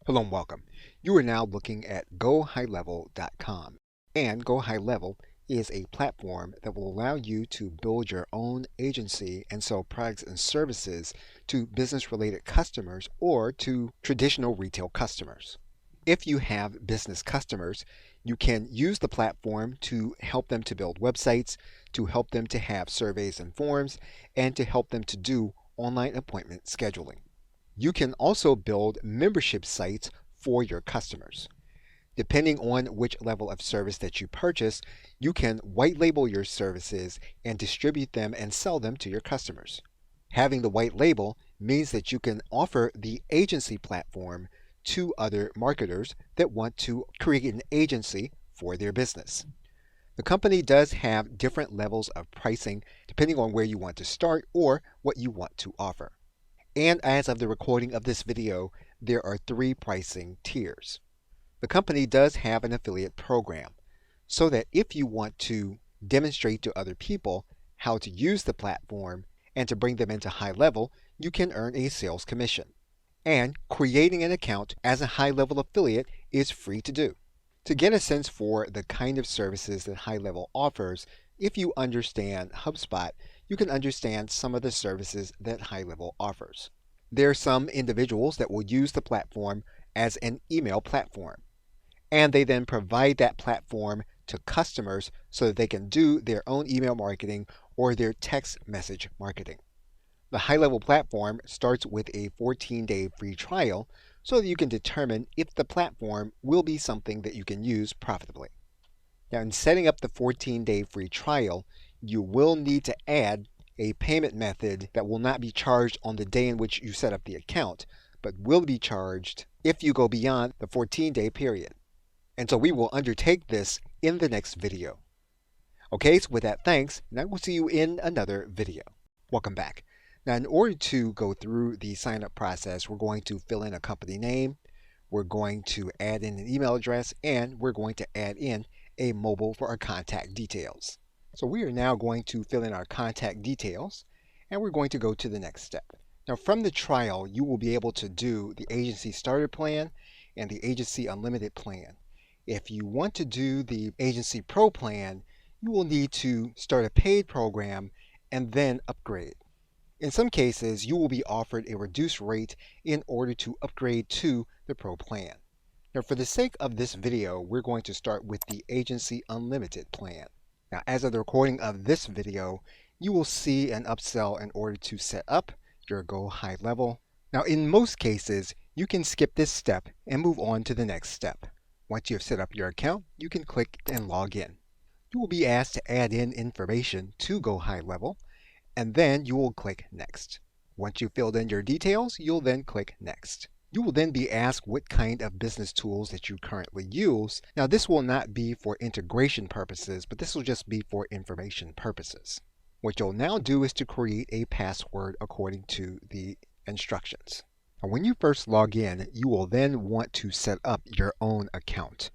Hello and welcome. You are now looking at GoHighLevel.com, and GoHighLevel is a platform that will allow you to build your own agency and sell products and services to business-related customers or to traditional retail customers. If you have business customers, you can use the platform to help them to build websites, to help them to have surveys and forms, and to help them to do online appointment scheduling. You can also build membership sites for your customers. Depending on which level of service that you purchase, you can white label your services and distribute them and sell them to your customers. Having the white label means that you can offer the agency platform to other marketers that want to create an agency for their business. The company does have different levels of pricing depending on where you want to start or what you want to offer. And as of the recording of this video, there are 3 pricing tiers. The company does have an affiliate program, so that if you want to demonstrate to other people how to use the platform and to bring them into High Level, you can earn a sales commission. And creating an account as a High Level affiliate is free to do. To get a sense for the kind of services that High Level offers, if you understand HubSpot, you can understand some of the services that High Level offers. There are some individuals that will use the platform as an email platform, and they then provide that platform to customers so that they can do their own email marketing or their text message marketing. The High Level platform starts with a 14-day free trial so that you can determine if the platform will be something that you can use profitably. Now, in setting up the 14-day free trial, you will need to add a payment method that will not be charged on the day in which you set up the account, but will be charged if you go beyond the 14-day period. And so we will undertake this in the next video. Okay, so with that, thanks, and I will see you in another video. Welcome back. Now, in order to go through the sign-up process, we're going to fill in a company name, we're going to add in an email address, and we're going to add in a mobile for our contact details. So we are now going to fill in our contact details, and we're going to go to the next step. Now, from the trial, you will be able to do the agency starter plan and the agency unlimited plan. If you want to do the agency pro plan, you will need to start a paid program and then upgrade. In some cases, you will be offered a reduced rate in order to upgrade to the pro plan. Now, for the sake of this video, we're going to start with the agency unlimited plan. Now, as of the recording of this video, you will see an upsell in order to set up your Go High Level. Now, in most cases, you can skip this step and move on to the next step. Once you have set up your account, you can click and log in. You will be asked to add in information to Go High Level, and then you will click Next. Once you've filled in your details, you'll then click Next. You will then be asked what kind of business tools that you currently use. Now, this will not be for integration purposes, but this will just be for information purposes. What you'll now do is to create a password according to the instructions. Now, when you first log in, you will then want to set up your own account.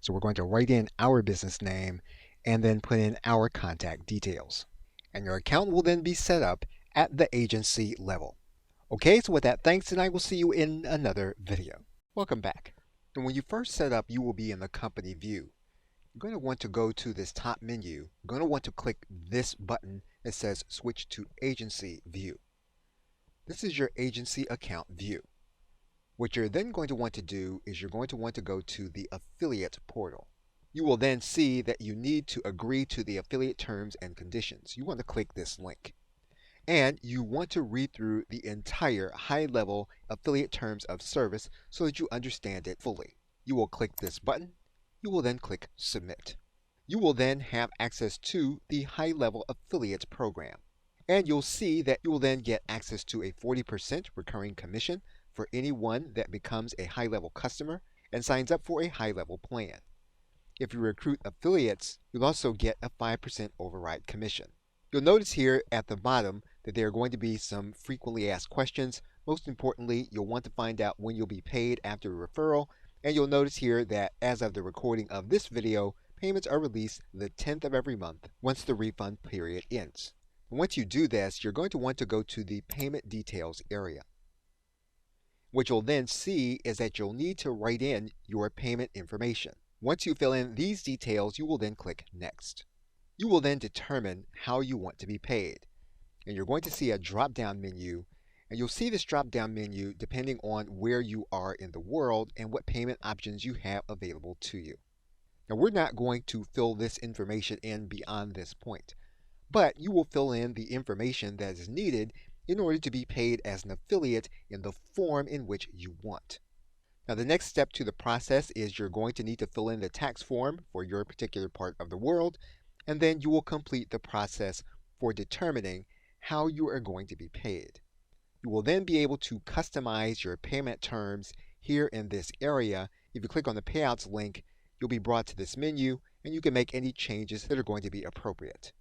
So we're going to write in our business name and then put in our contact details. And your account will then be set up at the agency level. Okay, so with that, thanks, and I will see you in another video. Welcome back. And when you first set up, you will be in the company view. You're going to want to go to this top menu. You're going to want to click this button that says Switch to Agency View. This is your agency account view. What you're then going to want to do is you're going to want to go to the affiliate portal. You will then see that you need to agree to the affiliate terms and conditions. You want to click this link. And you want to read through the entire High Level affiliate terms of service so that you understand it fully. You will click this button. You will then click Submit. You will then have access to the High Level affiliate program. And you'll see that you will then get access to a 40% recurring commission for anyone that becomes a High Level customer and signs up for a High Level plan. If you recruit affiliates, you'll also get a 5% override commission. You'll notice here at the bottom that there are going to be some frequently asked questions. Most importantly, you'll want to find out when you'll be paid after a referral. And you'll notice here that as of the recording of this video, payments are released the 10th of every month once the refund period ends. And once you do this, you're going to want to go to the payment details area. What you'll then see is that you'll need to write in your payment information. Once you fill in these details, you will then click Next. You will then determine how you want to be paid. And you're going to see a drop-down menu. And you'll see this drop-down menu depending on where you are in the world and what payment options you have available to you. Now, we're not going to fill this information in beyond this point, but you will fill in the information that is needed in order to be paid as an affiliate in the form in which you want. Now, the next step to the process is you're going to need to fill in the tax form for your particular part of the world, and then you will complete the process for determining how you are going to be paid. You will then be able to customize your payment terms here in this area. If you click on the payouts link, you'll be brought to this menu, and you can make any changes that are going to be appropriate.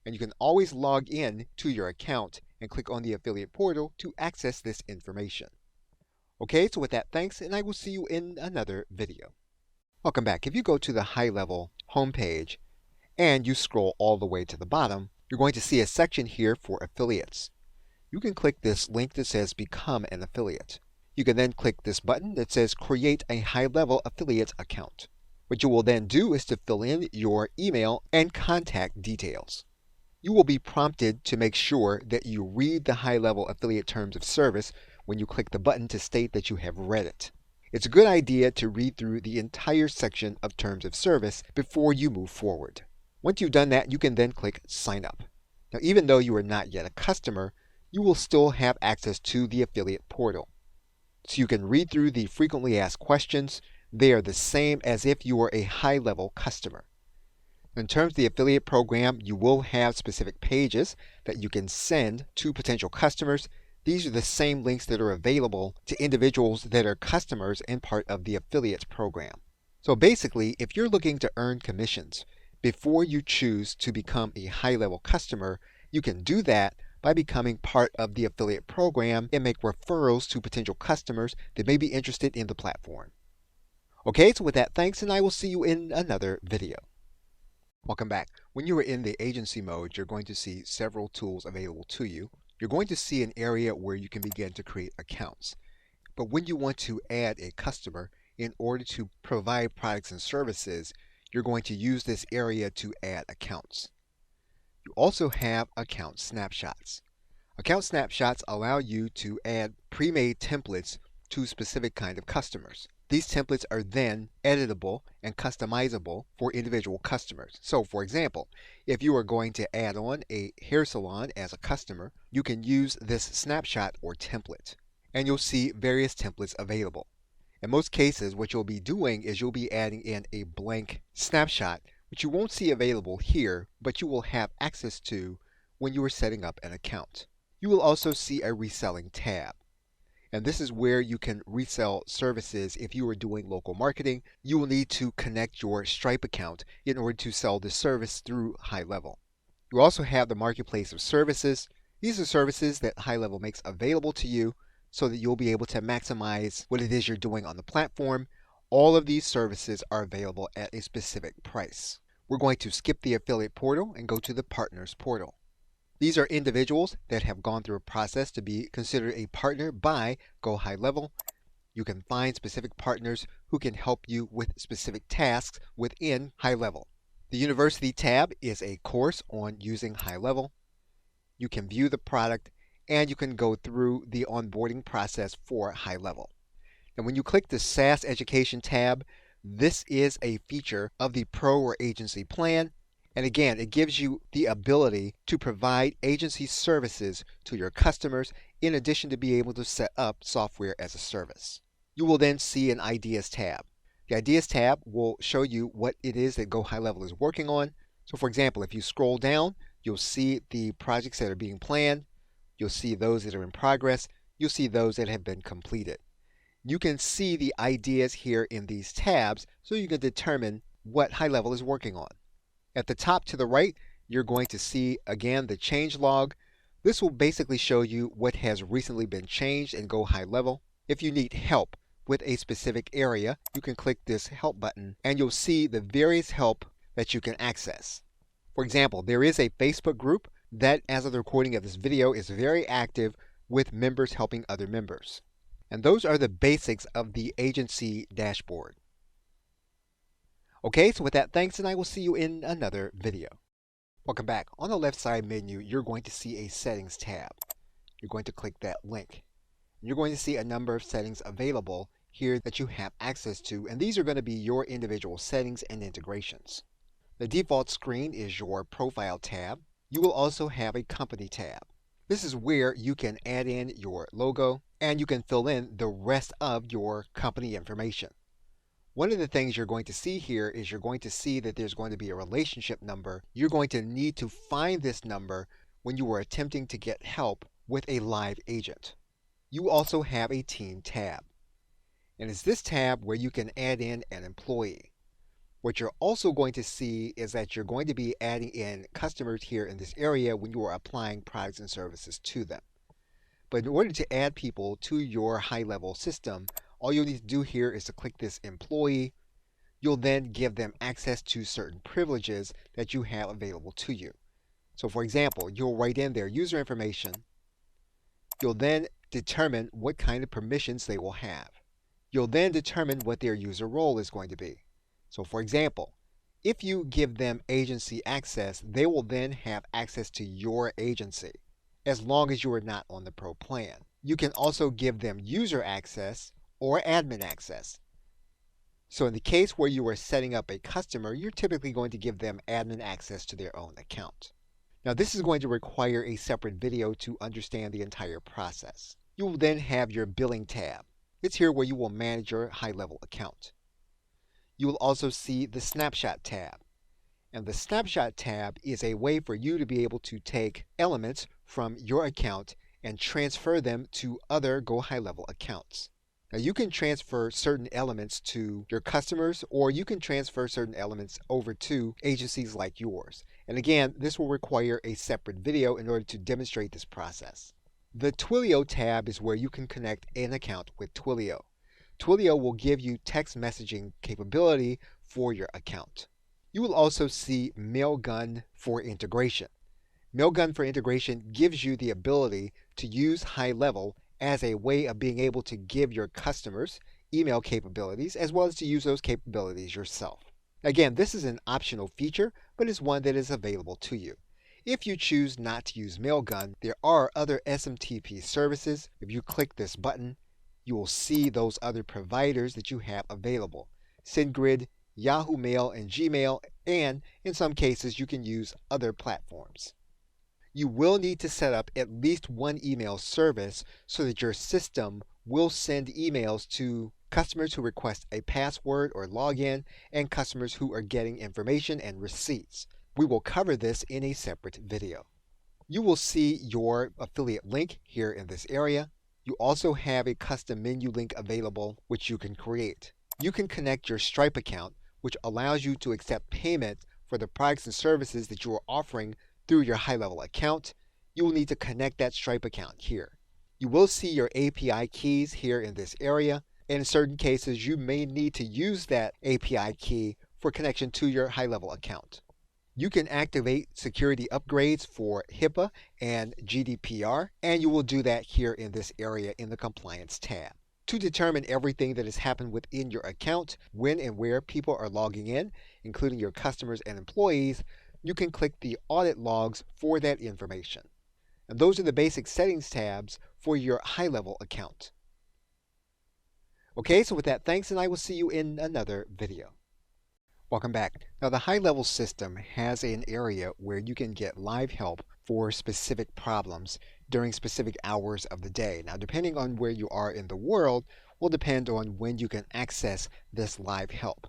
And you can always log in to your account and click on the affiliate portal to access this information. Okay, so with that, thanks, and I will see you in another video. Welcome back. If you go to the High Level homepage and you scroll all the way to the bottom, you're going to see a section here for affiliates. You can click this link that says Become an Affiliate. You can then click this button that says Create a High Level Affiliate Account. What you will then do is to fill in your email and contact details. You will be prompted to make sure that you read the High Level Affiliate Terms of Service when you click the button to state that you have read it. It's a good idea to read through the entire section of Terms of Service before you move forward. Once you've done that, you can then click Sign Up. Now, even though you are not yet a customer, you will still have access to the affiliate portal. So you can read through the frequently asked questions. They are the same as if you were a high-level customer. In terms of the affiliate program, you will have specific pages that you can send to potential customers. These are the same links that are available to individuals that are customers and part of the affiliate program. So basically, if you're looking to earn commissions before you choose to become a high-level customer, you can do that by becoming part of the affiliate program and make referrals to potential customers that may be interested in the platform. Okay, so with that, thanks, and I will see you in another video. Welcome back. When you are in the agency mode, you're going to see several tools available to you. You're going to see an area where you can begin to create accounts. But when you want to add a customer in order to provide products and services, you're going to use this area to add accounts. You also have account snapshots. Account snapshots allow you to add pre-made templates to specific kind of customers. These templates are then editable and customizable for individual customers. So for example, if you are going to add on a hair salon as a customer, you can use this snapshot or template, and you'll see various templates available. In most cases, what you'll be doing is you'll be adding in a blank snapshot, which you won't see available here, but you will have access to when you are setting up an account. You will also see a reselling tab. And this is where you can resell services. If you are doing local marketing, you will need to connect your Stripe account in order to sell this service through High Level. You also have the marketplace of services. These are services that High Level makes available to you so that you'll be able to maximize what it is you're doing on the platform. All of these services are available at a specific price. We're going to skip the affiliate portal and go to the partners portal. These are individuals that have gone through a process to be considered a partner by Go High Level. You can find specific partners who can help you with specific tasks within High Level. The University tab is a course on using High Level. You can view the product and you can go through the onboarding process for High Level. And when you click the SaaS Education tab, this is a feature of the Pro or Agency plan. And again, it gives you the ability to provide agency services to your customers in addition to be able to set up software as a service. You will then see an Ideas tab. The Ideas tab will show you what it is that Go High Level is working on. So for example, if you scroll down, you'll see the projects that are being planned. You'll see those that are in progress. You'll see those that have been completed. You can see the ideas here in these tabs so you can determine what High Level is working on. At the top to the right, you're going to see again the change log. This will basically show you what has recently been changed in Go High Level. If you need help with a specific area, you can click this help button and you'll see the various help that you can access. For example, there is a Facebook group that, as of the recording of this video, is very active with members helping other members. And those are the basics of the agency dashboard. Okay, so with that, thanks, and I will see you in another video. Welcome back. On the left side menu, you're going to see a settings tab. You're going to click that link. You're going to see a number of settings available here that you have access to, and these are going to be your individual settings and integrations. The default screen is your profile tab. You will also have a company tab. This is where you can add in your logo and you can fill in the rest of your company information. One of the things you're going to see here is you're going to see that there's going to be a relationship number. You're going to need to find this number when you are attempting to get help with a live agent. You also have a team tab. And it's this tab where you can add in an employee. What you're also going to see is that you're going to be adding in customers here in this area when you are applying products and services to them. But in order to add people to your high-level system, all you'll need to do here is to click this employee. You'll then give them access to certain privileges that you have available to you. So for example, you'll write in their user information. You'll then determine what kind of permissions they will have. You'll then determine what their user role is going to be. So for example, if you give them agency access, they will then have access to your agency as long as you are not on the pro plan. You can also give them user access or admin access. So in the case where you are setting up a customer, you're typically going to give them admin access to their own account. Now this is going to require a separate video to understand the entire process. You will then have your billing tab. It's here where you will manage your high-level account. You will also see the snapshot tab. And the snapshot tab is a way for you to be able to take elements from your account and transfer them to other Go High Level accounts. Now you can transfer certain elements to your customers, or you can transfer certain elements over to agencies like yours. And again, this will require a separate video in order to demonstrate this process. The Twilio tab is where you can connect an account with Twilio. Twilio will give you text messaging capability for your account. You will also see Mailgun for integration. Mailgun for integration gives you the ability to use High Level as a way of being able to give your customers email capabilities as well as to use those capabilities yourself. Again, this is an optional feature, but it's one that is available to you. If you choose not to use Mailgun, there are other SMTP services. If you click this button, you will see those other providers that you have available. SendGrid, Yahoo Mail, and Gmail, and in some cases you can use other platforms. You will need to set up at least one email service so that your system will send emails to customers who request a password or login and customers who are getting information and receipts. We will cover this in a separate video. You will see your affiliate link here in this area. You also have a custom menu link available which you can create. You can connect your Stripe account, which allows you to accept payment for the products and services that you are offering through your high-level account. You will need to connect that Stripe account here. You will see your API keys here in this area, and in certain cases you may need to use that API key for connection to your high-level account. You can activate security upgrades for HIPAA and GDPR, and you will do that here in this area in the Compliance tab. To determine everything that has happened within your account, when and where people are logging in, including your customers and employees, you can click the audit logs for that information. And those are the basic settings tabs for your high-level account. Okay, so with that, thanks, and I will see you in another video. Welcome back. Now the high-level system has an area where you can get live help for specific problems during specific hours of the day. Now depending on where you are in the world will depend on when you can access this live help.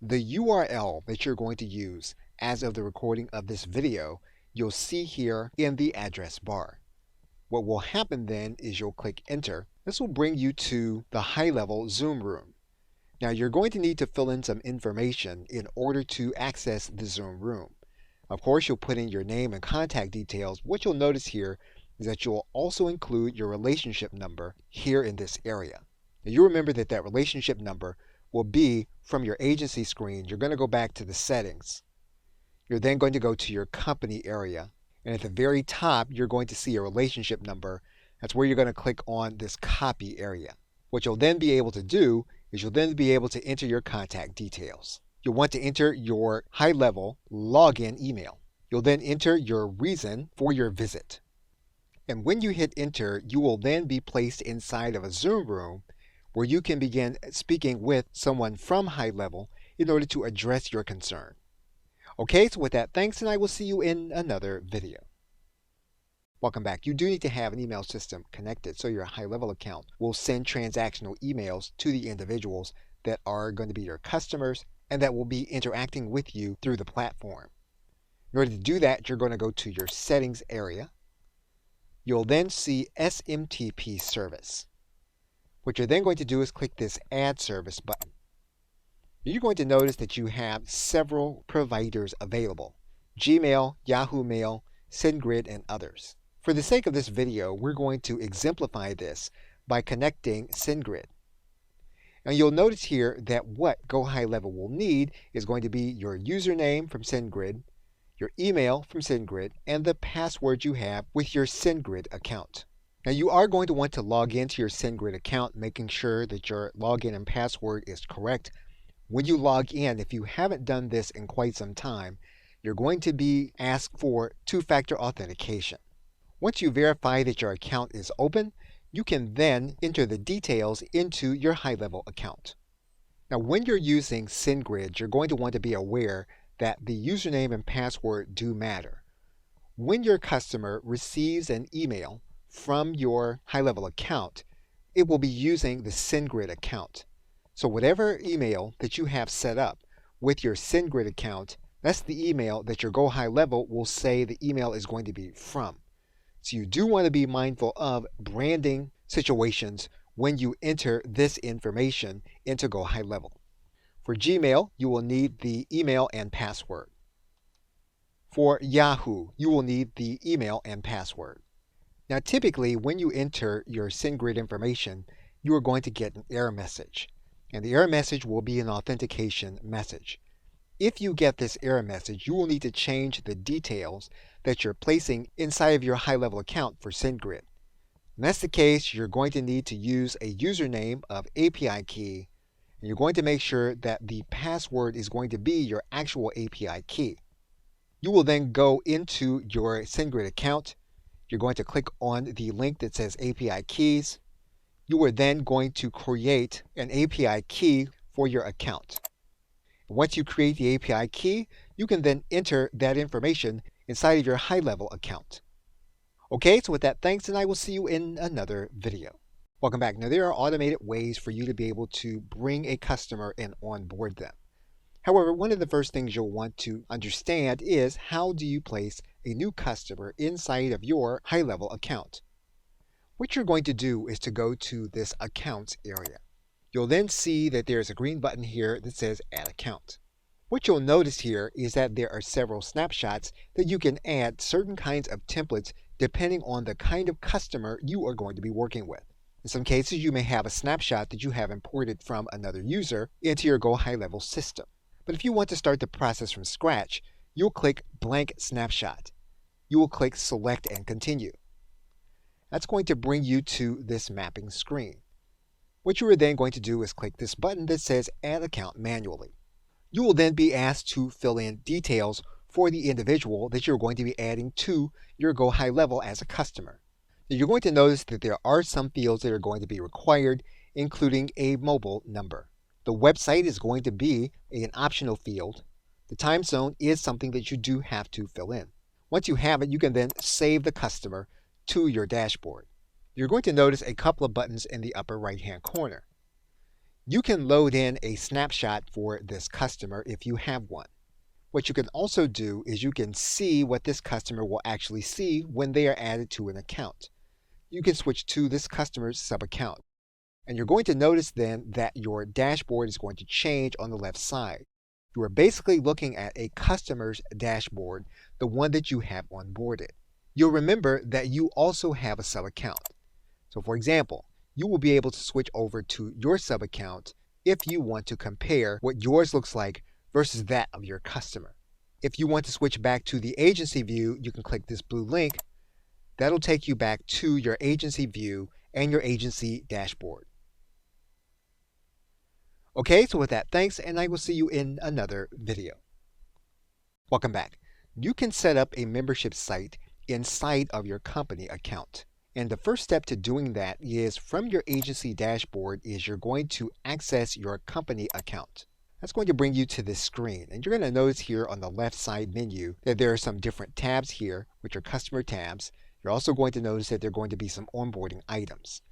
The URL that you're going to use as of the recording of this video, you'll see here in the address bar. What will happen then is you'll click enter. This will bring you to the high-level Zoom room. Now you're going to need to fill in some information in order to access the Zoom room. Of course, you'll put in your name and contact details. What you'll notice here is that you'll also include your relationship number here in this area. Now you remember that that relationship number will be from your agency screen. You're going to go back to the settings. You're then going to go to your company area. And at the very top, you're going to see a relationship number. That's where you're going to click on this copy area. What you'll then be able to do is you'll then be able to enter your contact details. You'll want to enter your high-level login email. You'll then enter your reason for your visit. And when you hit enter, you will then be placed inside of a Zoom room where you can begin speaking with someone from High Level in order to address your concern. Okay, so with that, thanks, and I will see you in another video. Welcome back. You do need to have an email system connected so your High Level account will send transactional emails to the individuals that are going to be your customers and that will be interacting with you through the platform. In order to do that, you're going to go to your settings area. You'll then see SMTP service. What you're then going to do is click this Add Service button. You're going to notice that you have several providers available: Gmail, Yahoo Mail, SendGrid, and others. For the sake of this video, we're going to exemplify this by connecting SendGrid. Now you'll notice here that what Go High Level will need is going to be your username from SendGrid, your email from SendGrid, and the password you have with your SendGrid account. Now you are going to want to log into your SendGrid account, making sure that your login and password is correct. When you log in, if you haven't done this in quite some time, you're going to be asked for two-factor authentication. Once you verify that your account is open, you can then enter the details into your High Level account. Now when you're using SendGrid, you're going to want to be aware that the username and password do matter. When your customer receives an email from your High Level account, it will be using the SendGrid account. So whatever email that you have set up with your SendGrid account, that's the email that your Go High Level will say the email is going to be from. So you do want to be mindful of branding situations when you enter this information into Go High Level. For Gmail, you will need the email and password. For Yahoo, you will need the email and password. Now typically when you enter your SendGrid information, you are going to get an error message. And the error message will be an authentication message. If you get this error message, you will need to change the details that you're placing inside of your High Level account for SendGrid. When that's the case, you're going to need to use a username of API key, and you're going to make sure that the password is going to be your actual API key. You will then go into your SendGrid account. You're going to click on the link that says API keys. You are then going to create an API key for your account. Once you create the API key, you can then enter that information inside of your High Level account. Okay, so with that, thanks, and I will see you in another video. Welcome back. Now there are automated ways for you to be able to bring a customer and onboard them. However, one of the first things you'll want to understand is how do you place a new customer inside of your High Level account. What you're going to do is to go to this Accounts area. You'll then see that there's a green button here that says Add Account. What you'll notice here is that there are several snapshots that you can add certain kinds of templates depending on the kind of customer you are going to be working with. In some cases, you may have a snapshot that you have imported from another user into your Go High Level system. But if you want to start the process from scratch, you'll click Blank Snapshot. You will click Select and Continue. That's going to bring you to this mapping screen. What you are then going to do is click this button that says Add Account Manually. You will then be asked to fill in details for the individual that you're going to be adding to your Go High Level as a customer. Now you're going to notice that there are some fields that are going to be required, including a mobile number. The website is going to be an optional field. The time zone is something that you do have to fill in. Once you have it, you can then save the customer to your dashboard. You're going to notice a couple of buttons in the upper right-hand corner. You can load in a snapshot for this customer if you have one. What you can also do is you can see what this customer will actually see when they are added to an account. You can switch to this customer's sub-account. And you're going to notice then that your dashboard is going to change on the left side. You are basically looking at a customer's dashboard, the one that you have onboarded. You'll remember that you also have a sub-account. So for example, you will be able to switch over to your sub-account if you want to compare what yours looks like versus that of your customer. If you want to switch back to the agency view, you can click this blue link. That'll take you back to your agency view and your agency dashboard. Okay, so with that, thanks, and I will see you in another video. Welcome back. You can set up a membership site inside of your company account. And the first step to doing that is from your agency dashboard is you're going to access your company account. That's going to bring you to this screen. And you're going to notice here on the left side menu that there are some different tabs here, which are customer tabs. You're also going to notice that there are going to be some onboarding items.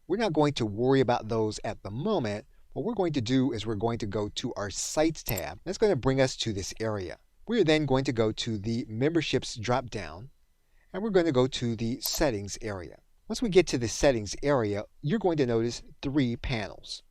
We're not going to worry about those at the moment. What we're going to do is we're going to go to our Sites tab. That's going to bring us to this area. We're then going to go to the Memberships drop-down, and we're going to go to the Settings area. Once we get to the Settings area, you're going to notice 3 panels.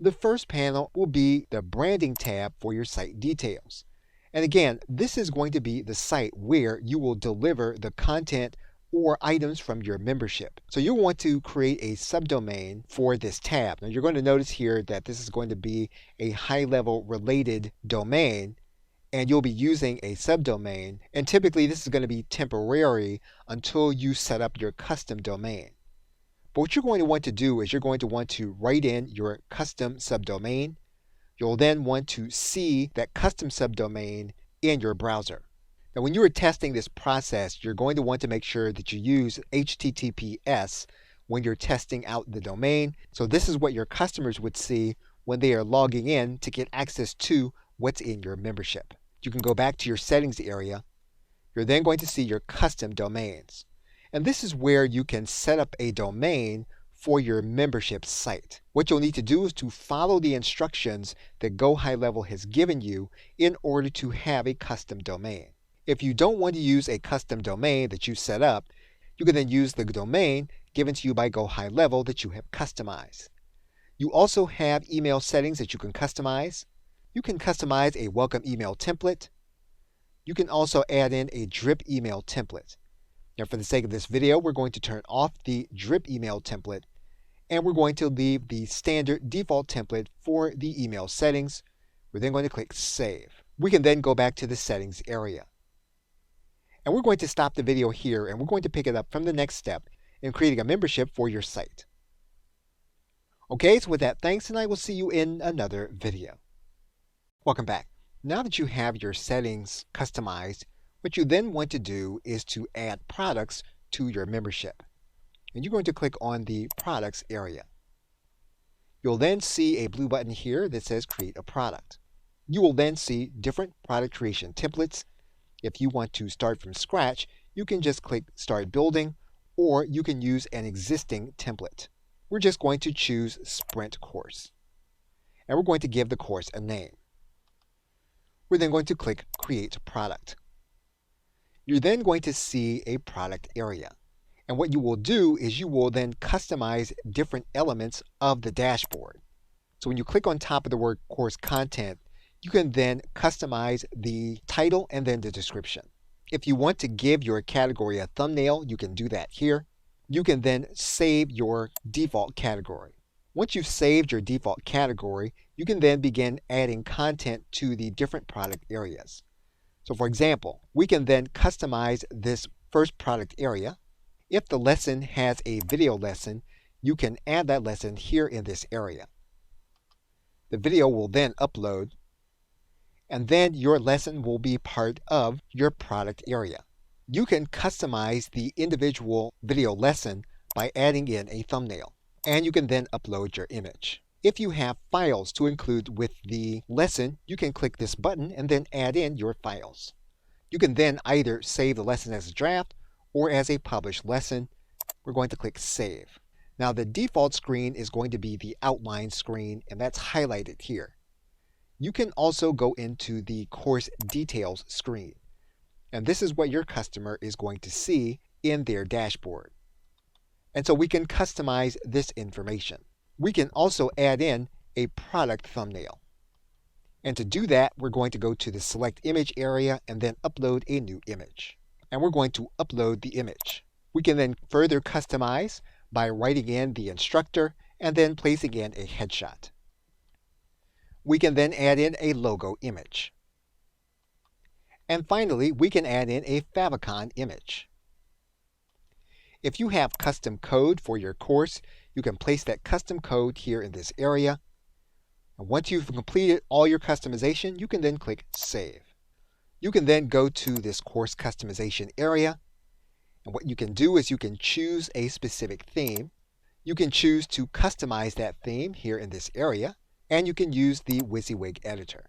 The first panel will be the Branding tab for your site details. And again, this is going to be the site where you will deliver the content or items from your membership. So you'll want to create a subdomain for this tab. Now you're going to notice here that this is going to be a high-level related domain, and you'll be using a subdomain, and typically this is going to be temporary until you set up your custom domain. But what you're going to want to do is you're going to want to write in your custom subdomain. You'll then want to see that custom subdomain in your browser. Now, when you are testing this process, you're going to want to make sure that you use HTTPS when you're testing out the domain. So this is what your customers would see when they are logging in to get access to what's in your membership. You can go back to your settings area. You're then going to see your custom domains. And this is where you can set up a domain for your membership site. What you'll need to do is to follow the instructions that Go High Level has given you in order to have a custom domain. If you don't want to use a custom domain that you set up, you can then use the domain given to you by Go High Level that you have customized. You also have email settings that you can customize. You can customize a welcome email template. You can also add in a drip email template. Now, for the sake of this video, we're going to turn off the drip email template, and we're going to leave the standard default template for the email settings. We're then going to click Save. We can then go back to the settings area. And we're going to stop the video here, and we're going to pick it up from the next step in creating a membership for your site. Okay, so with that, thanks, and I will see you in another video. Welcome back. Now that you have your settings customized, what you then want to do is to add products to your membership. And you're going to click on the Products area. You'll then see a blue button here that says Create a Product. You will then see different product creation templates. If you want to start from scratch, you can just click Start Building, or you can use an existing template. We're just going to choose Sprint Course. And we're going to give the course a name. We're then going to click Create Product. You're then going to see a product area. And what you will do is you will then customize different elements of the dashboard. So when you click on top of the word Course Content, you can then customize the title and then the description. If you want to give your category a thumbnail, you can do that here. You can then save your default category. Once you've saved your default category, you can then begin adding content to the different product areas. So for example, we can then customize this first product area. If the lesson has a video lesson, you can add that lesson here in this area. The video will then upload, and then your lesson will be part of your product area. You can customize the individual video lesson by adding in a thumbnail, and you can then upload your image. If you have files to include with the lesson, you can click this button and then add in your files. You can then either save the lesson as a draft or as a published lesson. We're going to click Save. Now the default screen is going to be the outline screen, and that's highlighted here. You can also go into the course details screen, and this is what your customer is going to see in their dashboard. And so we can customize this information. We can also add in a product thumbnail. And to do that, we're going to go to the Select Image area and then upload a new image. And we're going to upload the image. We can then further customize by writing in the instructor and then placing in a headshot. We can then add in a logo image. And finally, we can add in a favicon image. If you have custom code for your course, you can place that custom code here in this area. And once you've completed all your customization, you can then click Save. You can then go to this course customization area. And what you can do is you can choose a specific theme. You can choose to customize that theme here in this area. And you can use the WYSIWYG editor.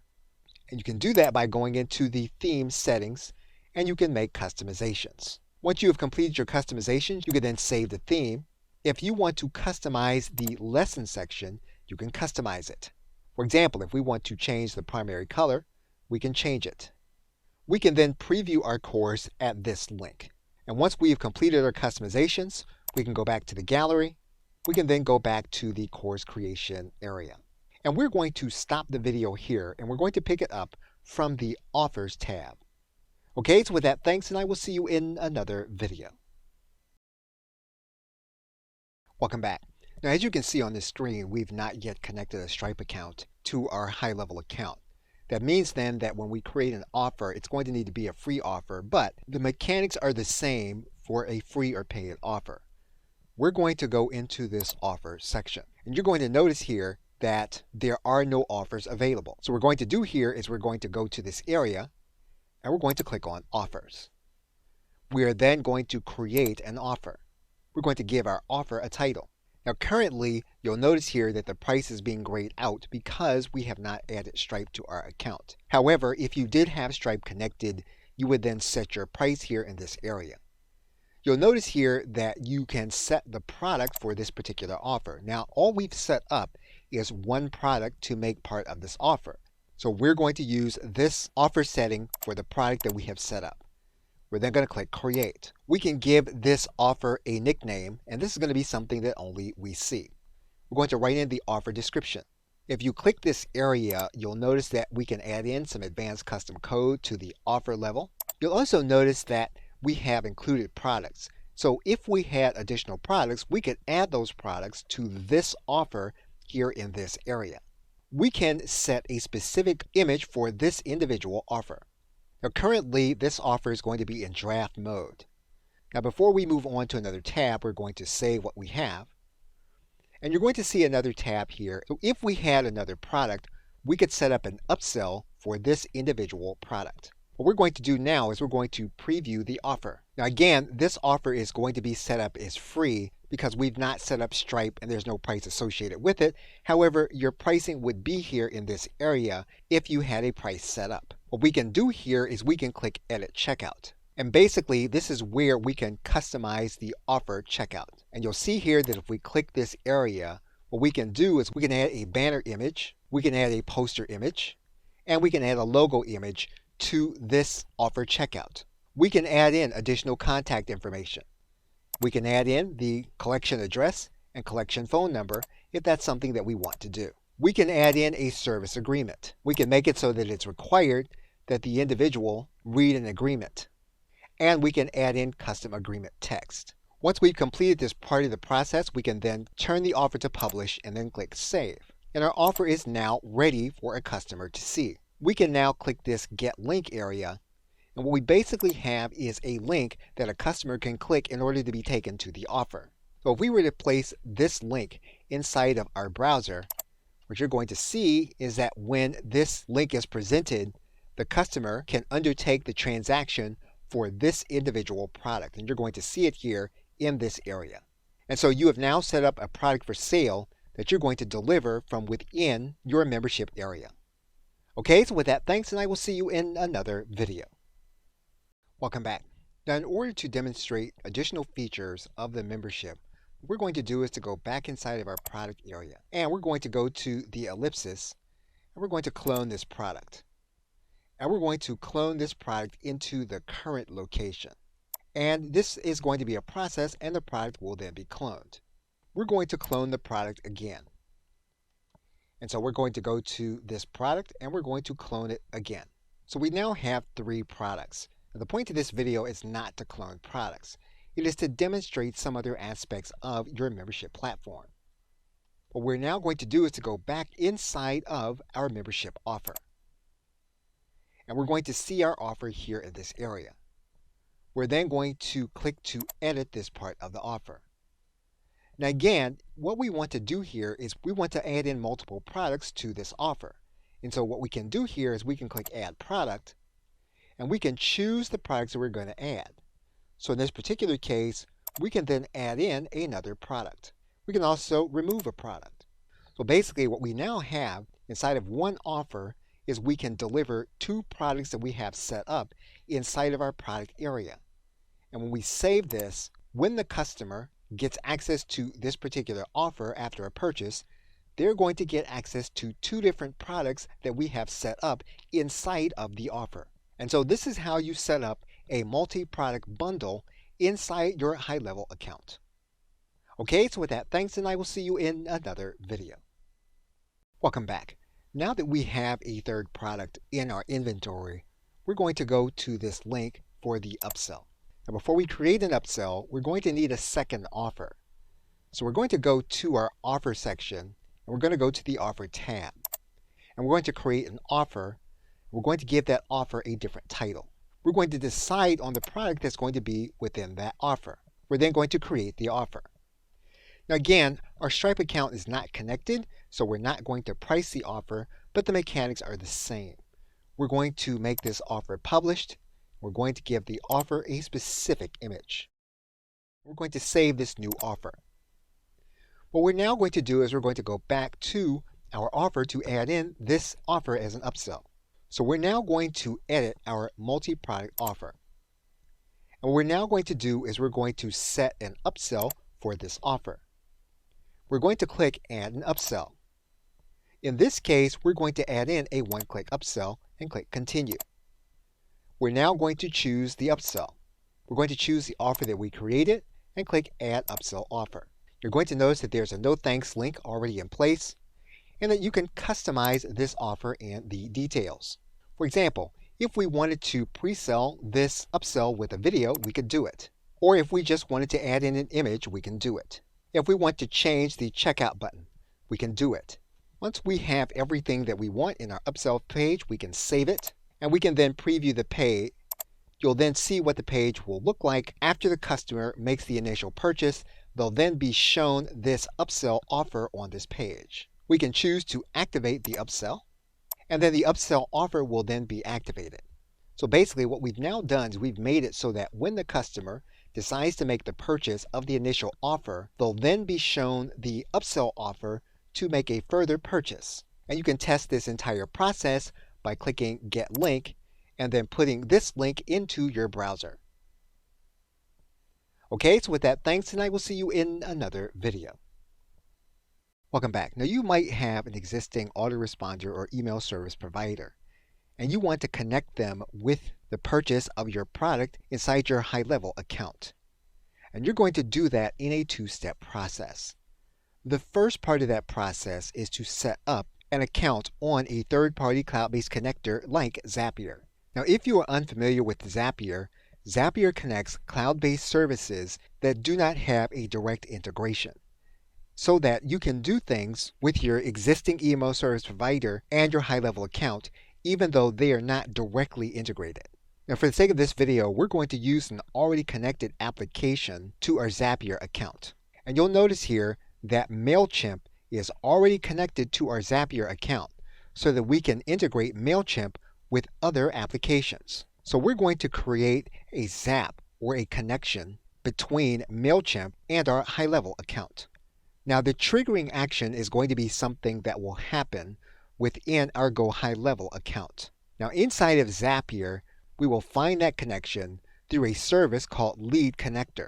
And you can do that by going into the theme settings, and you can make customizations. Once you have completed your customizations, you can then save the theme. If you want to customize the lesson section, you can customize it. For example, if we want to change the primary color, we can change it. We can then preview our course at this link. And once we have completed our customizations, we can go back to the gallery. We can then go back to the course creation area. And we're going to stop the video here, and we're going to pick it up from the Offers tab. Okay, so with that, thanks, and I will see you in another video. Welcome back. Now, as you can see on this screen, we've not yet connected a Stripe account to our High Level account. That means then that when we create an offer, it's going to need to be a free offer, but the mechanics are the same for a free or paid offer. We're going to go into this offer section, and you're going to notice here that there are no offers available. So what we're going to do here is we're going to go to this area, and we're going to click on Offers. We are then going to create an offer. We're going to give our offer a title. Now currently, you'll notice here that the price is being grayed out because we have not added Stripe to our account. However, if you did have Stripe connected, you would then set your price here in this area. You'll notice here that you can set the product for this particular offer. Now, all we've set up is one product to make part of this offer. So we're going to use this offer setting for the product that we have set up. We're then going to click Create. We can give this offer a nickname, and this is going to be something that only we see. We're going to write in the offer description. If you click this area, you'll notice that we can add in some advanced custom code to the offer level. You'll also notice that we have included products. So if we had additional products, we could add those products to this offer here in this area. We can set a specific image for this individual offer. Now currently, this offer is going to be in draft mode. Now before we move on to another tab, we're going to save what we have. And you're going to see another tab here. So if we had another product, we could set up an upsell for this individual product. What we're going to do now is we're going to preview the offer. Now again, this offer is going to be set up as free because we've not set up Stripe and there's no price associated with it. However, your pricing would be here in this area if you had a price set up. What we can do here is we can click Edit Checkout. And basically, this is where we can customize the offer checkout. And you'll see here that if we click this area, what we can do is we can add a banner image, we can add a poster image, and we can add a logo image to this offer checkout. We can add in additional contact information. We can add in the collection address and collection phone number if that's something that we want to do. We can add in a service agreement. We can make it so that it's required that the individual read an agreement. And we can add in custom agreement text. Once we've completed this part of the process, we can then turn the offer to publish and then click Save. And our offer is now ready for a customer to see. We can now click this Get Link area, and what we basically have is a link that a customer can click in order to be taken to the offer. So if we were to place this link inside of our browser, what you're going to see is that when this link is presented, the customer can undertake the transaction for this individual product, and you're going to see it here in this area. And so you have now set up a product for sale that you're going to deliver from within your membership area. Okay, so with that, thanks, and I will see you in another video. Welcome back. Now, in order to demonstrate additional features of the membership, what we're going to do is to go back inside of our product area, and we're going to go to the ellipsis, and we're going to clone this product. And we're going to clone this product into the current location. And this is going to be a process, and the product will then be cloned. We're going to clone the product again. And so we're going to go to this product, and we're going to clone it again. So we now have 3 products. Now, the point of this video is not to clone products. It is to demonstrate some other aspects of your membership platform. What we're now going to do is to go back inside of our membership offer. And we're going to see our offer here in this area. We're then going to click to edit this part of the offer. Now again, what we want to do here is we want to add in multiple products to this offer. And so what we can do here is we can click Add Product, and we can choose the products that we're going to add. So in this particular case, we can then add in another product. We can also remove a product. So basically what we now have inside of one offer is we can deliver two products that we have set up inside of our product area. And when we save this, when the customer gets access to this particular offer after a purchase, they're going to get access to two different products that we have set up inside of the offer. And so this is how you set up a multi-product bundle inside your High Level account. Okay, so with that, thanks, and I will see you in another video. Welcome back. Now that we have a third product in our inventory, we're going to go to this link for the upsell. Now before we create an upsell, we're going to need a second offer. So we're going to go to our offer section, and we're going to go to the offer tab. And we're going to create an offer. We're going to give that offer a different title. We're going to decide on the product that's going to be within that offer. We're then going to create the offer. Now again, our Stripe account is not connected, so we're not going to price the offer, but the mechanics are the same. We're going to make this offer published. We're going to give the offer a specific image. We're going to save this new offer. What we're now going to do is we're going to go back to our offer to add in this offer as an upsell. So we're now going to edit our multi-product offer. And what we're now going to do is we're going to set an upsell for this offer. We're going to click Add an Upsell. In this case, we're going to add in a one-click upsell and click Continue. We're now going to choose the upsell. We're going to choose the offer that we created and click Add Upsell Offer. You're going to notice that there's a no thanks link already in place and that you can customize this offer and the details. For example, if we wanted to pre-sell this upsell with a video, we could do it. Or if we just wanted to add in an image, we can do it. If we want to change the checkout button, we can do it. Once we have everything that we want in our upsell page, we can save it, and we can then preview the page. You'll then see what the page will look like after the customer makes the initial purchase. They'll then be shown this upsell offer on this page. We can choose to activate the upsell, and then the upsell offer will then be activated. So basically what we've now done is we've made it so that when the customer decides to make the purchase of the initial offer, they'll then be shown the upsell offer to make a further purchase. And you can test this entire process by clicking Get Link and then putting this link into your browser. Okay, so with that, thanks, and I will see you in another video. Welcome back. Now you might have an existing autoresponder or email service provider, and you want to connect them with the purchase of your product inside your High Level account. And you're going to do that in a two-step process. The first part of that process is to set up an account on a third-party cloud-based connector like Zapier. Now if you are unfamiliar with Zapier, Zapier connects cloud-based services that do not have a direct integration, so that you can do things with your existing email service provider and your High Level account even though they are not directly integrated. Now for the sake of this video, we're going to use an already connected application to our Zapier account. And you'll notice here that MailChimp is already connected to our Zapier account so that we can integrate MailChimp with other applications. So we're going to create a Zap or a connection between MailChimp and our High Level account. Now the triggering action is going to be something that will happen within our Go High Level account. Now inside of Zapier, we will find that connection through a service called Lead Connector.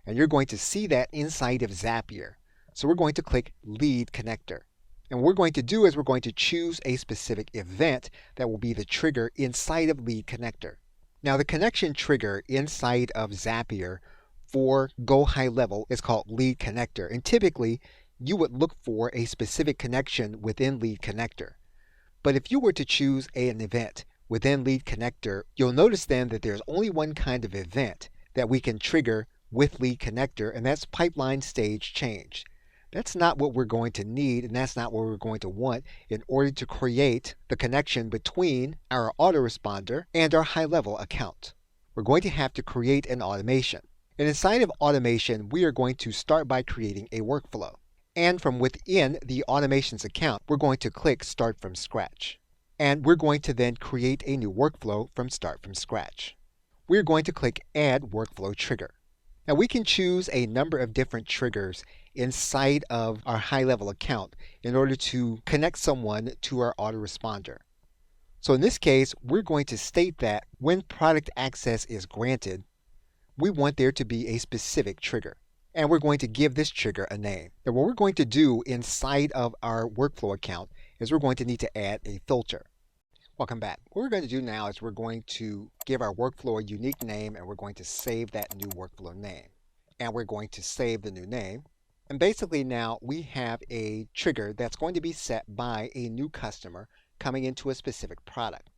And you're going to see that inside of Zapier. So we're going to click Lead Connector. And what we're going to do is we're going to choose a specific event that will be the trigger inside of Lead Connector. Now the connection trigger inside of Zapier for Go High Level is called Lead Connector. And typically, you would look for a specific connection within Lead Connector. But if you were to choose an event within Lead Connector, you'll notice then that there's only one kind of event that we can trigger with Lead Connector, and that's pipeline stage change. That's not what we're going to need, and that's not what we're going to want in order to create the connection between our autoresponder and our High Level account. We're going to have to create an automation. And inside of automation, we are going to start by creating a workflow. And from within the automations account, we're going to click Start from Scratch. And we're going to then create a new workflow from Start from Scratch. We're going to click Add Workflow Trigger. Now we can choose a number of different triggers inside of our high-level account in order to connect someone to our autoresponder. So in this case, we're going to state that when product access is granted, we want there to be a specific trigger. And we're going to give this trigger a name. Now what we're going to do inside of our workflow account is we're going to need to add a filter. Welcome back. What we're going to do now is we're going to give our workflow a unique name, and we're going to save that new workflow name. And we're going to save the new name. And basically now we have a trigger that's going to be set by a new customer coming into a specific product.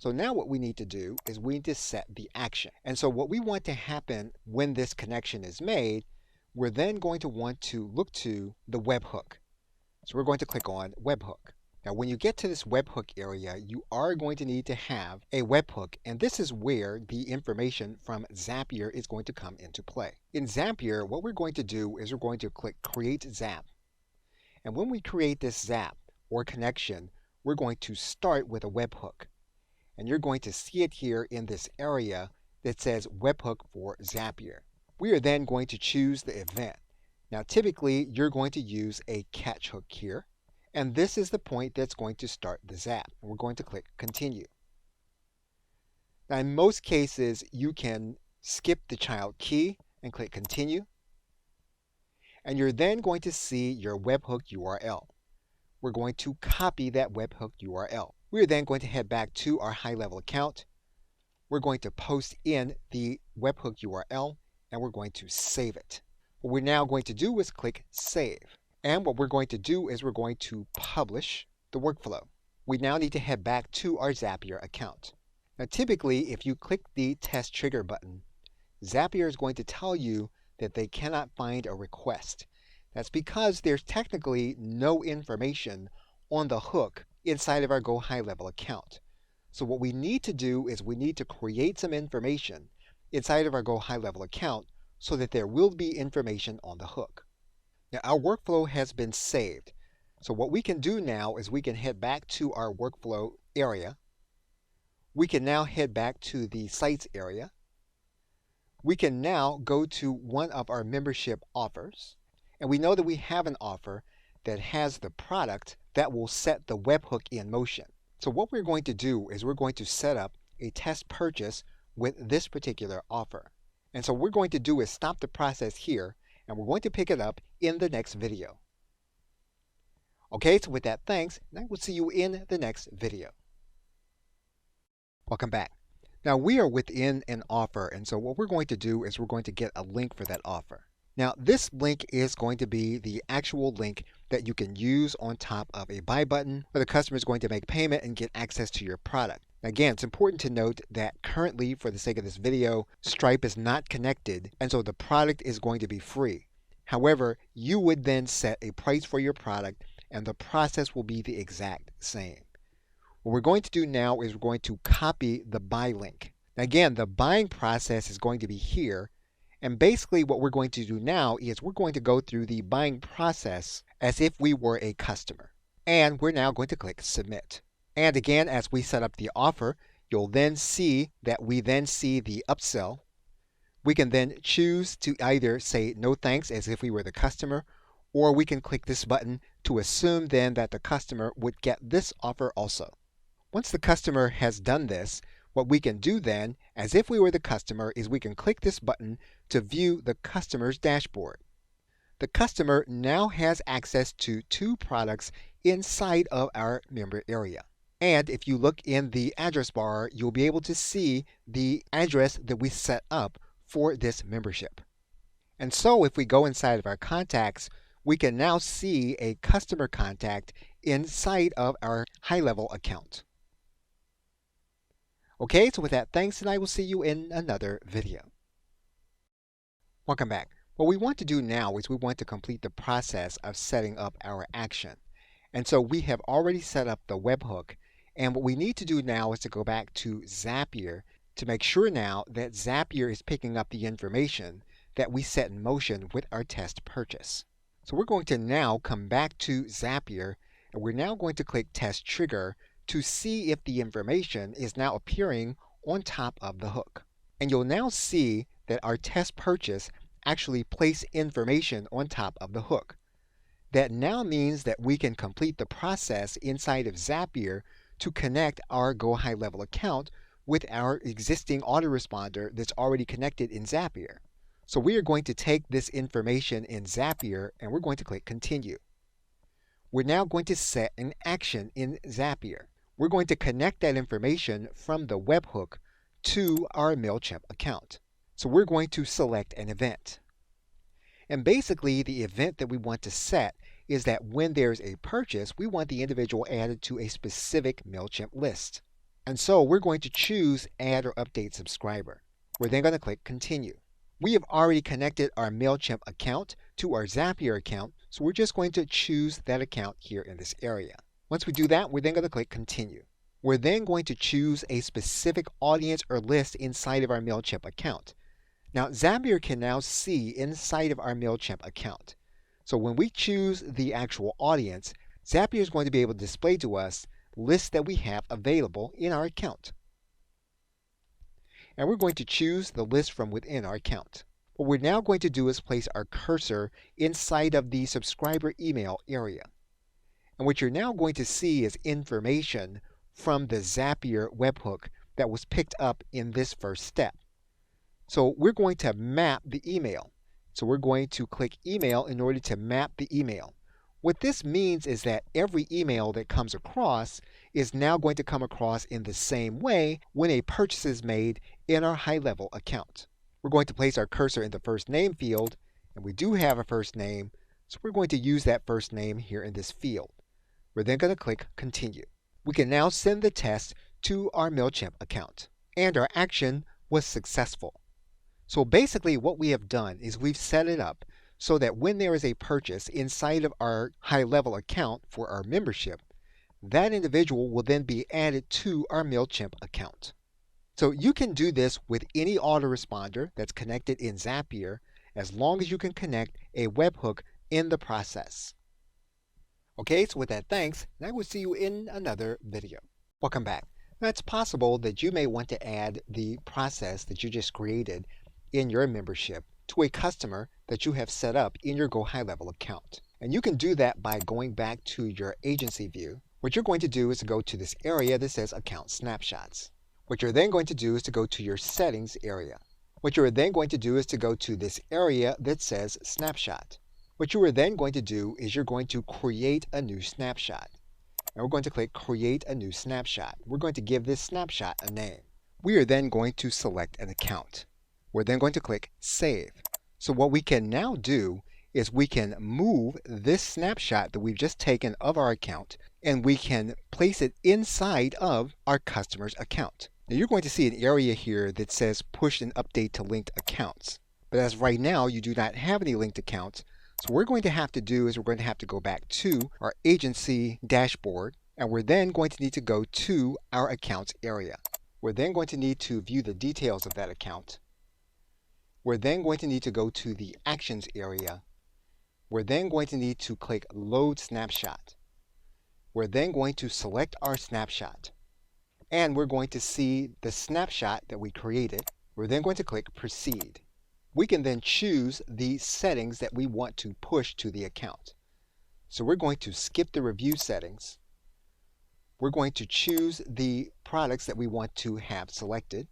So now what we need to do is we need to set the action. And so what we want to happen when this connection is made, we're then going to want to look to the webhook. So we're going to click on webhook. Now when you get to this webhook area, you are going to need to have a webhook, and this is where the information from Zapier is going to come into play. In Zapier, what we're going to do is we're going to click Create Zap. And when we create this zap or connection, we're going to start with a webhook. And you're going to see it here in this area that says webhook for Zapier. We are then going to choose the event. Now typically you're going to use a catch hook here. And this is the point that's going to start the zap. We're going to click Continue. Now in most cases, you can skip the child key and click Continue. And you're then going to see your webhook URL. We're going to copy that webhook URL. We're then going to head back to our high-level account. We're going to post in the webhook URL, and we're going to save it. What we're now going to do is click Save. And what we're going to do is we're going to publish the workflow. We now need to head back to our Zapier account. Now typically, if you click the Test Trigger button, Zapier is going to tell you that they cannot find a request. That's because there's technically no information on the hook inside of our Go High Level account. So what we need to do is we need to create some information inside of our Go High Level account so that there will be information on the hook. Now our workflow has been saved. So what we can do now is we can head back to our workflow area. We can now head back to the sites area. We can now go to one of our membership offers. And we know that we have an offer that has the product that will set the webhook in motion. So what we're going to do is we're going to set up a test purchase with this particular offer. And so what we're going to do is stop the process here, and we're going to pick it up in the next video. Okay, so with that, thanks, and I will see you in the next video. Welcome back. Now we are within an offer, and so what we're going to do is we're going to get a link for that offer. Now this link is going to be the actual link that you can use on top of a buy button where the customer is going to make payment and get access to your product. Again, it's important to note that currently, for the sake of this video, Stripe is not connected, and so the product is going to be free. However, you would then set a price for your product, and the process will be the exact same. What we're going to do now is we're going to copy the buy link. Now again, the buying process is going to be here, and basically what we're going to do now is we're going to go through the buying process as if we were a customer. And we're now going to click Submit. And again, as we set up the offer, you'll then see that we then see the upsell. We can then choose to either say no thanks as if we were the customer, or we can click this button to assume then that the customer would get this offer also. Once the customer has done this, what we can do then, as if we were the customer, is we can click this button to view the customer's dashboard. The customer now has access to 2 products inside of our member area. And if you look in the address bar, you'll be able to see the address that we set up for this membership. And so if we go inside of our contacts, we can now see a customer contact inside of our high-level account. Okay, so with that, thanks, and I will see you in another video. Welcome back. What we want to do now is we want to complete the process of setting up our action. And so we have already set up the webhook, and what we need to do now is to go back to Zapier to make sure now that Zapier is picking up the information that we set in motion with our test purchase. So we're going to now come back to Zapier, and we're now going to click Test Trigger to see if the information is now appearing on top of the hook. And you'll now see that our test purchase actually placed information on top of the hook. That now means that we can complete the process inside of Zapier to connect our Go High Level account with our existing autoresponder that's already connected in Zapier. So we are going to take this information in Zapier and we're going to click Continue. We're now going to set an action in Zapier. We're going to connect that information from the webhook to our MailChimp account. So we're going to select an event. And basically the event that we want to set is that when there's a purchase, we want the individual added to a specific MailChimp list. And so we're going to choose Add or Update Subscriber. We're then going to click Continue. We have already connected our MailChimp account to our Zapier account, so we're just going to choose that account here in this area. Once we do that, we're then going to click Continue. We're then going to choose a specific audience or list inside of our MailChimp account. Now, Zapier can now see inside of our MailChimp account. So when we choose the actual audience, Zapier is going to be able to display to us lists that we have available in our account. And we're going to choose the list from within our account. What we're now going to do is place our cursor inside of the subscriber email area. And what you're now going to see is information from the Zapier webhook that was picked up in this first step. So we're going to map the email. So we're going to click Email in order to map the email. What this means is that every email that comes across is now going to come across in the same way when a purchase is made in our High Level account. We're going to place our cursor in the first name field, and we do have a first name, so we're going to use that first name here in this field. We're then going to click Continue. We can now send the test to our MailChimp account, and our action was successful. So basically what we have done is we've set it up so that when there is a purchase inside of our High Level account for our membership, that individual will then be added to our MailChimp account. So you can do this with any autoresponder that's connected in Zapier as long as you can connect a webhook in the process. Okay, so with that, thanks, and I will see you in another video. Welcome back. Now, it's possible that you may want to add the process that you just created in your membership to a customer that you have set up in your Go High Level account. And you can do that by going back to your agency view. What you're going to do is to go to this area that says Account Snapshots. What you're then going to do is to go to your Settings area. What you're then going to do is to go to this area that says Snapshot. What you are then going to do is you're going to create a new snapshot. And we're going to click Create a New Snapshot. We're going to give this snapshot a name. We are then going to select an account. We're then going to click Save. So what we can now do is we can move this snapshot that we've just taken of our account and we can place it inside of our customer's account. Now you're going to see an area here that says Push and Update to Linked Accounts. But as right now you do not have any linked accounts, so what we're going to have to do is we're going to have to go back to our agency dashboard, and we're then going to need to go to our accounts area. We're then going to need to view the details of that account. We're then going to need to go to the Actions area. We're then going to need to click Load Snapshot. We're then going to select our snapshot. And we're going to see the snapshot that we created. We're then going to click Proceed. We can then choose the settings that we want to push to the account. So we're going to skip the review settings. We're going to choose the products that we want to have selected.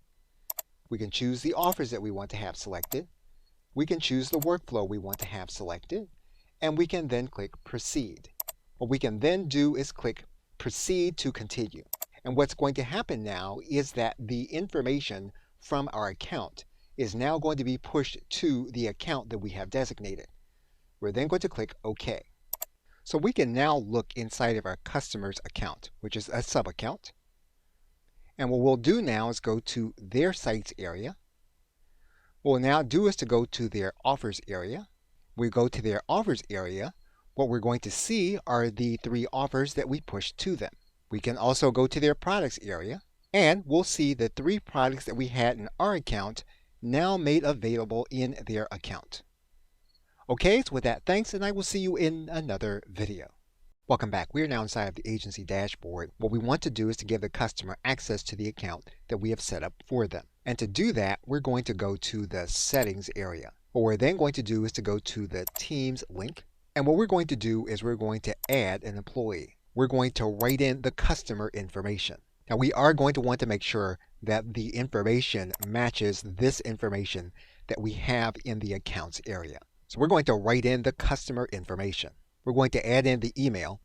We can choose the offers that we want to have selected. We can choose the workflow we want to have selected. And we can then click Proceed. What we can then do is click Proceed to continue. And what's going to happen now is that the information from our account is now going to be pushed to the account that we have designated. We're then going to click OK. So we can now look inside of our customer's account, which is a sub-account. And what we'll do now is go to their sites area. What we'll now do is to go to their offers area. We go to their offers area. What we're going to see are the 3 offers that we pushed to them. We can also go to their products area, and we'll see the 3 products that we had in our account now made available in their account. Okay, so with that, thanks, and I will see you in another video. Welcome back. We are now inside of the agency dashboard. What we want to do is to give the customer access to the account that we have set up for them. And to do that, we're going to go to the settings area. What we're then going to do is to go to the Teams link. And what we're going to do is we're going to add an employee. We're going to write in the customer information. Now we are going to want to make sure that the information matches this information that we have in the accounts area. So we're going to write in the customer information. We're going to add in the email.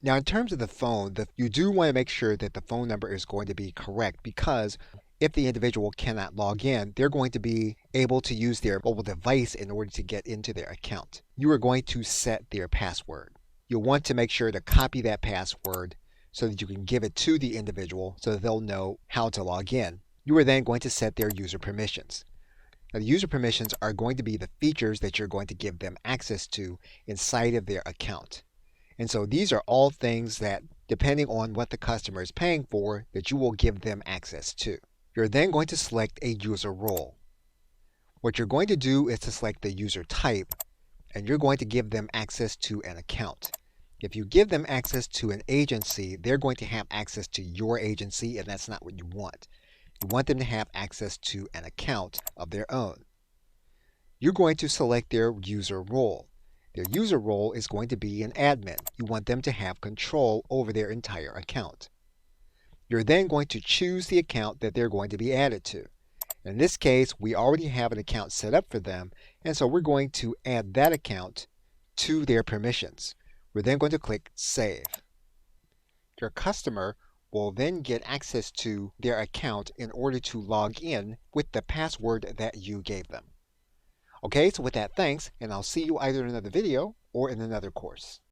Now in terms of the phone, you do want to make sure that the phone number is going to be correct, because if the individual cannot log in, they're going to be able to use their mobile device in order to get into their account. You are going to set their password. You'll want to make sure to copy that password so that you can give it to the individual so that they'll know how to log in. You are then going to set their user permissions. Now, the user permissions are going to be the features that you're going to give them access to inside of their account. And so these are all things that, depending on what the customer is paying for, that you will give them access to. You're then going to select a user role. What you're going to do is to select the user type, and you're going to give them access to an account. If you give them access to an agency, they're going to have access to your agency, and that's not what you want. You want them to have access to an account of their own. You're going to select their user role. Their user role is going to be an admin. You want them to have control over their entire account. You're then going to choose the account that they're going to be added to. In this case, we already have an account set up for them, and so we're going to add that account to their permissions. We're then going to click Save. Your customer will then get access to their account in order to log in with the password that you gave them. Okay, so with that, thanks, and I'll see you either in another video or in another course.